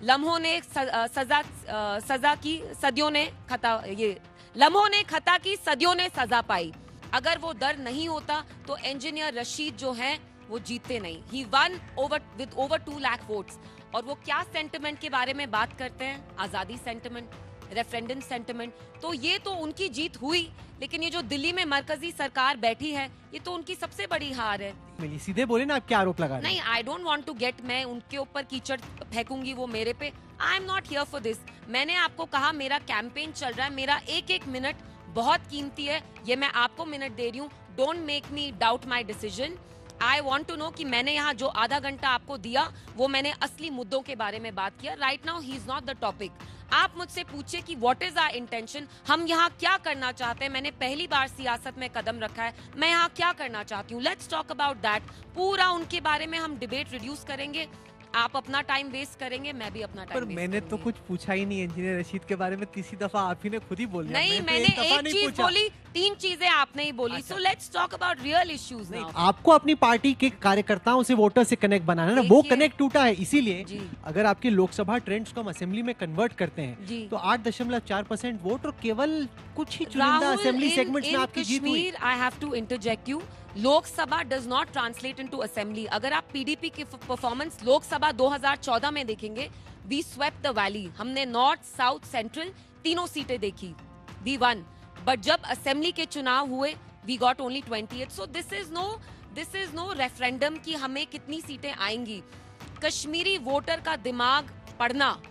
लम्हों ने सजा की, सदियों ने खता, ये लम्हों ने खता की, सदियों ने सजा पाई। अगर वो डर नहीं होता तो इंजीनियर रशीद जो हैं वो जीतते नहीं। He won with over 2 lakh votes. और वो क्या सेंटिमेंट के बारे में बात करते हैं? आजादी सेंटिमेंट, रेफरेंडम सेंटिमेंट। तो ये तो उनकी जीत हुई, लेकिन ये जो दिल्ली में मरकजी सरकार बैठी है, ये तो उनकी सबसे बड़ी हार है। मिली सीधे बोले ना, आप क्या आरोप लगा रहे हैं? नहीं, I don't want to get, मैं उनके ऊपर कीचड़ फेंकूंगी वो मेरे पे। I am not here for this. मैंने आपको कहा मेरा कैंपेन चल रहा है, मेरा एक एक मिनट बहुत कीमती है, ये मैं आपको मिनट दे रही हूँ। Don't make me doubt my decision. I want to know कि मैंने यहाँ जो आधा घंटा आपको दिया वो मैंने असली मुद्दों के बारे में बात किया। Right now he is not the topic. आप मुझसे पूछे कि व्हाट इज आवर इंटेंशन, हम यहाँ क्या करना चाहते हैं। मैंने पहली बार सियासत में कदम रखा है, मैं यहाँ क्या करना चाहती हूँ। Let's talk about that. पूरा उनके बारे में हम डिबेट रिड्यूस करेंगे, आप अपना टाइम वेस्ट करेंगे, मैं भी अपना टाइम पर मैंने तो कुछ पूछा ही नहीं इंजीनियर रशीद के बारे में। तीसरी दफा आप ही ने खुद ही बोल दिया। नहीं, मैंने एक चीज बोली, 3 चीजें आपने ही बोली। So let's talk about real issues now. आपको अपनी पार्टी के कार्यकर्ताओं से वोटर से कनेक्ट बनाना है ना, वो कनेक्ट टूटा है। इसीलिए अगर आपकी लोकसभा ट्रेंड्स को हम असेंबली में कन्वर्ट करते हैं तो 8.4% वोट और केवल कुछ ही चुनिंदा असेंबली सेगमेंट्स में आपकी जीत हुई। I have to interject you. Lok Sabha does not translate into assembly. अगर आप पीडीपी की परफॉर्मेंस लोकसभा 2014 में देखेंगे, वी स्वेप्ट द वैली। हमने नॉर्थ, साउथ, सेंट्रल तीनों सीटें देखी, वी वन। बट जब असेंबली के चुनाव हुए, we got only 28। So this is no referendum कि हमें कितनी सीटें आएंगी। कश्मीरी वोटर का दिमाग पढ़ना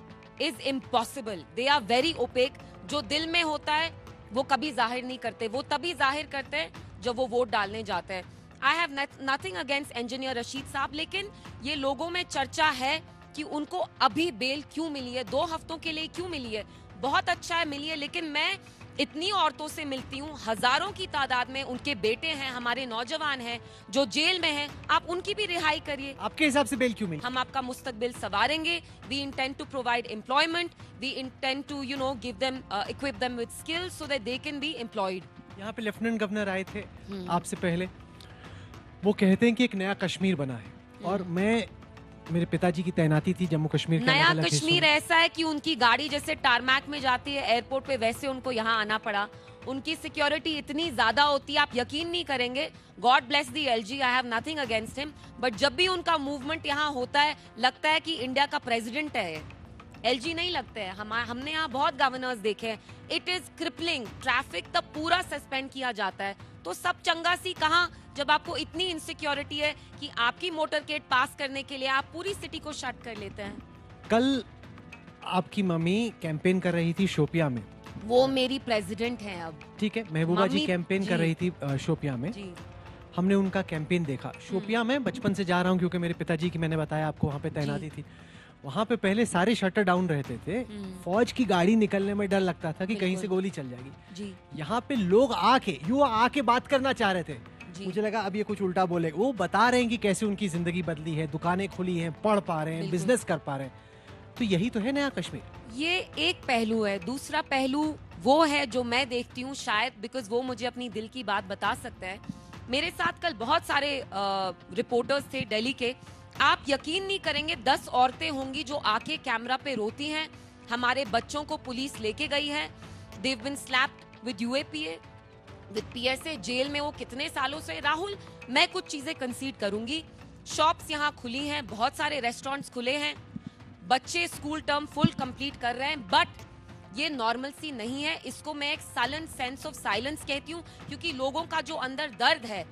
is impossible. They are very opaque. जो दिल में होता है वो कभी जाहिर नहीं करते, वो तभी जाहिर करते हैं जब वो वोट डालने जाते हैं। I have nothing against engineer Rashid साहब, लेकिन ये लोगों में चर्चा है कि उनको अभी बेल क्यों मिली है, 2 हफ्तों के लिए क्यों मिली है। बहुत अच्छा है मिली है, लेकिन मैं इतनी औरतों से मिलती हूँ, हजारों की तादाद में उनके बेटे हैं, हमारे नौजवान हैं जो जेल में हैं, आप उनकी भी रिहाई करिए। आपके हिसाब से बेल क्यों मिली? हम आपका मुस्तकबिल संवारेंगे। We intend to provide employment, we intend to give them, equip them with skills so that they can be employed. यहाँ पे लेफ्टिनेंट गवर्नर आए थे आपसे पहले, वो कहते हैं कि एक नया कश्मीर बना है। और मेरे पिताजी की तैनाती थी जम्मू कश्मीर के नया कश्मीर ऐसा है कि उनकी गाड़ी जैसे टारमैक में जाती है एयरपोर्ट पे, वैसे उनको यहाँ आना पड़ा। उनकी सिक्योरिटी इतनी ज्यादा होती है, आप यकीन नहीं करेंगे। God bless the LG, I have nothing against him, but जब भी उनका मूवमेंट यहाँ होता है लगता है कि इंडिया का प्रेसिडेंट है। एलजी नहीं लगते हैं। हमने यहाँ बहुत गवर्नर्स देखे हैं। It is crippling. ट्रैफिक तब पूरा सस्पेंड किया जाता है। तो सब चंगा सी कहाँ, जब आपको इतनी इनसिक्योरिटी है कि आपकी मोटरकेड पास करने के लिए आप पूरी सिटी को शट कर लेते हैं। कल आपकी मम्मी कैंपेन कर रही थी शोपिया में। वो मेरी प्रेसिडेंट हैं अब। ठीक है, महबूबा जी कैंपेन कर रही थी शोपिया में। हमने उनका कैंपेन देखा शोपिया में। बचपन से जा रहा हूँ क्योंकि मेरे पिताजी की, मैंने बताया आपको, वहाँ पे तैनाती थी। वहाँ पे पहले सारे शटर डाउन रहते थे। फौज की गाड़ी निकलने में डर लगता था कि कहीं से गोली चल जाएगी। यहाँ पे लोग युवा आके बात करना चाह रहे थे। मुझे लगा अब ये कुछ उल्टा बोले। वो बता रहे हैं कि कैसे उनकी जिंदगी बदली है, दुकानें खुली हैं, पढ़ पा रहे हैं, बिजनेस कर पा रहे हैं। तो यही तो है नया कश्मीर। ये एक पहलू है। दूसरा पहलू वो है जो मैं देखती हूँ, शायद बिकॉज वो मुझे अपनी दिल की बात बता सकता है। मेरे साथ कल बहुत सारे रिपोर्टर्स थे दिल्ली के। आप यकीन नहीं करेंगे, 10 औरतें होंगी जो आके कैमरा पे रोती हैं। हमारे बच्चों को पुलिस लेके गई है। They've been slapped with UAPA, with PSA। Jail में वो कितने सालों से। राहुल, मैं कुछ चीजें कंसीड करूंगी। शॉप्स यहाँ खुली हैं, बहुत सारे रेस्टोरेंट्स खुले हैं, बच्चे स्कूल टर्म फुल कंप्लीट कर रहे हैं, बट ये नॉर्मलसी नहीं है। इसको मैं एक साइलेंट सेंस ऑफ साइलेंस कहती हूँ, क्योंकि लोगों का जो अंदर दर्द है,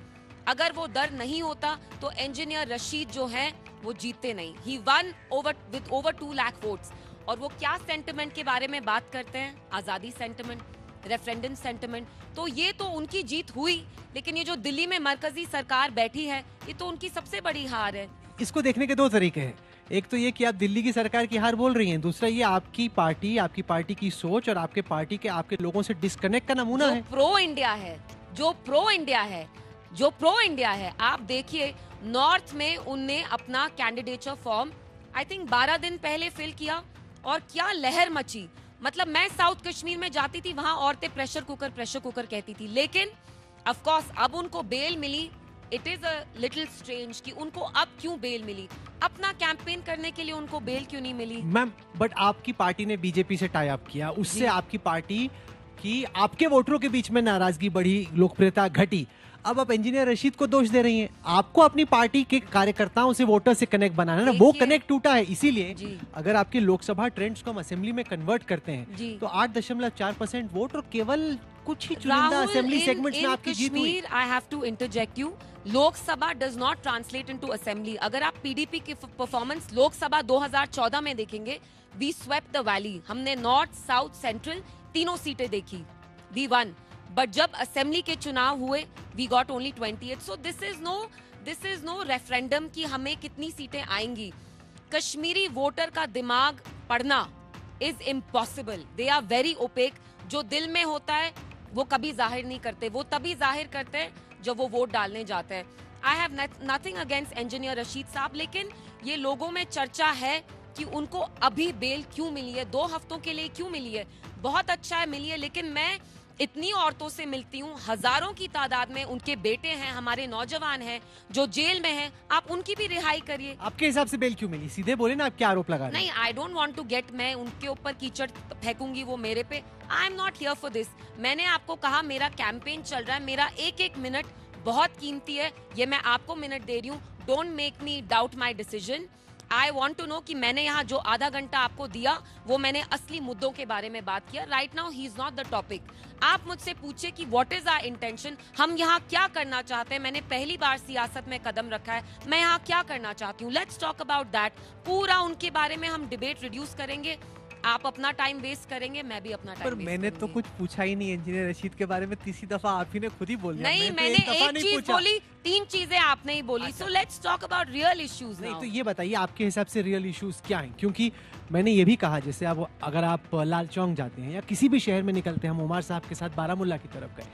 अगर वो दर्द नहीं होता तो इंजीनियर रशीद जो हैं वो जीतते नहीं। He won with over 2 lakh votes. और वो क्या सेंटिमेंट के बारे में बात करते हैं? आजादी सेंटिमेंट, रेफरेंडम सेंटिमेंट। तो ये तो उनकी जीत हुई, लेकिन ये जो दिल्ली में मरकजी सरकार बैठी है, ये तो उनकी सबसे बड़ी हार है। इसको देखने के 2 तरीके हैं। एक तो ये कि आप दिल्ली की सरकार की हार बोल रही हैं, दूसरा ये आपकी पार्टी की सोच और आपके पार्टी के आपके लोगों से डिस्कनेक्ट का नमूना है। प्रो इंडिया है। आप देखिए, नॉर्थ में उनने अपना कैंडिडेचर फॉर्म आई थिंक 12 दिन पहले फिल किया, और क्या लहर मची। मतलब मैं साउथ कश्मीर में जाती थी, वहां औरतें प्रेशर कुकर कहती थी। लेकिन ऑफ कोर्स अब उनको बेल मिली it is a little strange कि उनको अब क्यों बेल मिली, अपना कैंपेन करने के लिए उनको बेल क्यों नहीं मिली? मैम बट आपकी पार्टी ने बीजेपी से टाई अप किया, उससे आपकी पार्टी की आपके वोटरों के बीच में नाराजगी बढ़ी, लोकप्रियता घटी। अब आप इंजीनियर रशीद को दोष दे रही हैं। आपको अपनी पार्टी के कार्यकर्ताओं से वोटर से कनेक्ट बनाना है ना, वो कनेक्ट टूटा है। इसीलिए अगर आपके लोकसभा ट्रेंड्स को हम असेंबली में कन्वर्ट करते हैं तो 8.4% वोट और केवल कुछ ही चुनिंदा असेंबली सेगमेंट्स में आपकी जीत हुई। I have to interject you, Lok Sabha does not translate into assembly. अगर आप पीडीपी की परफॉर्मेंस लोकसभा 2014 में देखेंगे, वी स्वेप्ट द वैली। हमने नॉर्थ साउथ सेंट्रल तीनों सीटें देखी, वी वन। बट जब असेंबली के चुनाव हुए we got only 28। So this is no referendum कि हमें कितनी सीटें आएंगी। कश्मीरी वोटर का दिमाग पढ़ना is impossible. They are very opaque. जो दिल में होता है वो कभी जाहिर नहीं करते, वो तभी जाहिर करते हैं जब वो वोट डालने जाते हैं। I have nothing against engineer Rashid साहब, लेकिन ये लोगों में चर्चा है कि उनको अभी बेल क्यों मिली है, 2 हफ्तों के लिए क्यों मिली है। बहुत अच्छा है मिली है, लेकिन मैं इतनी औरतों से मिलती हूँ, हजारों की तादाद में उनके बेटे हैं, हमारे नौजवान हैं जो जेल में हैं, आप उनकी भी रिहाई करिए। आपके हिसाब से बेल क्यों मिली? सीधे बोले ना, आप क्या आरोप लगा रहे हैं? नहीं, I don't want to get, मैं उनके ऊपर कीचड़ फेंकूंगी वो मेरे पे। I am not here for this. मैंने आपको कहा मेरा कैंपेन चल रहा है, मेरा एक एक मिनट बहुत कीमती है, ये मैं आपको मिनट दे रही हूँ। Don't make me doubt my decision. I want to know कि मैंने यहाँ जो आधा घंटा आपको दिया वो मैंने असली मुद्दों के बारे में बात किया। Right now he is not the topic. आप मुझसे पूछे कि व्हाट इज आवर इंटेंशन, हम यहाँ क्या करना चाहते हैं। मैंने पहली बार सियासत में कदम रखा है, मैं यहाँ क्या करना चाहती हूँ। Let's talk about that. पूरा उनके बारे में हम डिबेट रिड्यूस करेंगे, आप अपना टाइम वेस्ट करेंगे, मैं भी अपना टाइम। पर मैंने तो कुछ पूछा ही नहीं इंजीनियर रशीद के बारे में। तीसरी दफा आप ही ने खुद ही बोल दिया। नहीं, मैंने एक चीज बोली, 3 चीजें आपने ही बोली। So let's talk about real issues. नहीं तो ये बताइए आपके हिसाब से रियल इश्यूज क्या हैं? क्योंकि मैंने ये भी कहा, जैसे आप अगर आप लाल चौक जाते हैं या किसी भी शहर में निकलते हैं, हम उमर साहब के साथ बारामूला की तरफ गए,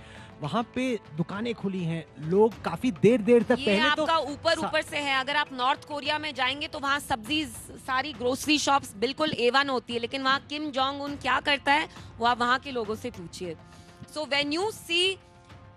वहाँ पे दुकानें खुली हैं, लोग काफी देर तक ये पहले आपका ऊपर से है। अगर आप नॉर्थ कोरिया में जाएंगे तो वहाँ सब्जी, सारी ग्रोसरी शॉप्स बिल्कुल A1 होती है, लेकिन वहाँ किम जोंग उन क्या करता है वो आप वहाँ के लोगों से पूछिए। So when you see,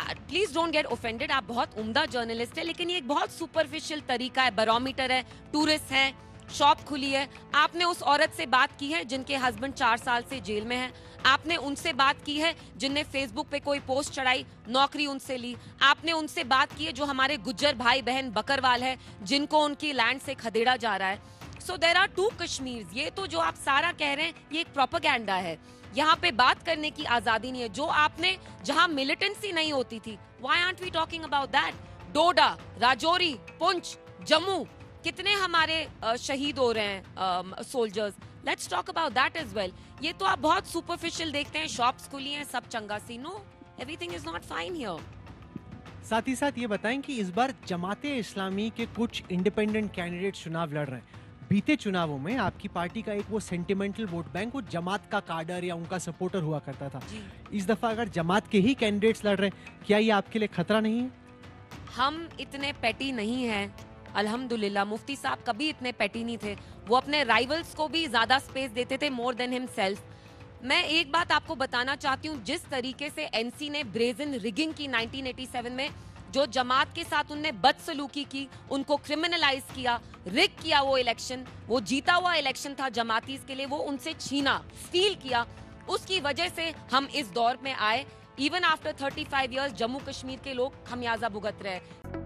please don't get offended, आप बहुत उम्दा जर्नलिस्ट है, लेकिन ये एक बहुत सुपरफिशियल तरीका है। बैरोमीटर है, टूरिस्ट है, शॉप खुली है। आपने उस औरत से बात की है जिनके हस्बैंड 4 साल से जेल में है। आपने उनसे बात की है जिनने फेसबुक पे कोई पोस्ट चढ़ाई, नौकरी उनसे ली। आपने उनसे बात की है जो हमारे गुज्जर भाई बहन बकरवाल है, जिनको उनकी लैंड से खदेड़ा जा रहा है। So there are 2 Kashmir. ये तो जो आप सारा कह रहे हैं ये एक प्रोपेगेंडा है। यहाँ पे बात करने की आजादी नहीं है। जो आपने, जहाँ मिलिटेंसी नहीं होती थी, why aren't we talking about that? Doda, Rajouri, Poonch, Jammu, कितने हमारे शहीद हो रहे हैं soldiers. Let's talk about that as well. ये तो आप बहुत सुपरफिशियल देखते हैं, शॉप्स खुली हैं, सब चंगा सी। No, everything is not fine here. साथ ही साथ ये बताएं कि इस बार जमाते इस्लामी के कुछ इंडिपेंडेंट कैंडिडेट चुनाव लड़ रहे हैं। बीते चुनावों में आपकी पार्टी का एक वो सेंटिमेंटल वोट बैंक, वो जमात का काडर या उनका सपोर्टर हुआ करता था। इस दफा अगर जमात के ही कैंडिडेट्स लड़ रहे हैं, क्या ये आपके लिए खतरा नहीं है? हम इतने पेटी नहीं हैं, अल्हम्दुलिल्लाह। मुफ्ती साहब कभी इतने पेटी नहीं थे, वो अपने राइवल्स को भी ज्यादा स्पेस देते थे, मोर देन हिमसेल्फ। मैं एक बात आपको बताना चाहती हूँ, जिस तरीके से एनसी ने ब्रेजन रिगिंग की 1987 में, जो जमात के साथ उनने बदसलूकी की, उनको क्रिमिनलाइज किया, रिग किया वो इलेक्शन, वो जीता हुआ इलेक्शन था जमातीज के लिए, वो उनसे छीना, स्टील किया। उसकी वजह से हम इस दौर में आए। Even after 35 years Jammu Kashmir के लोग खमियाजा भुगत रहे हैं।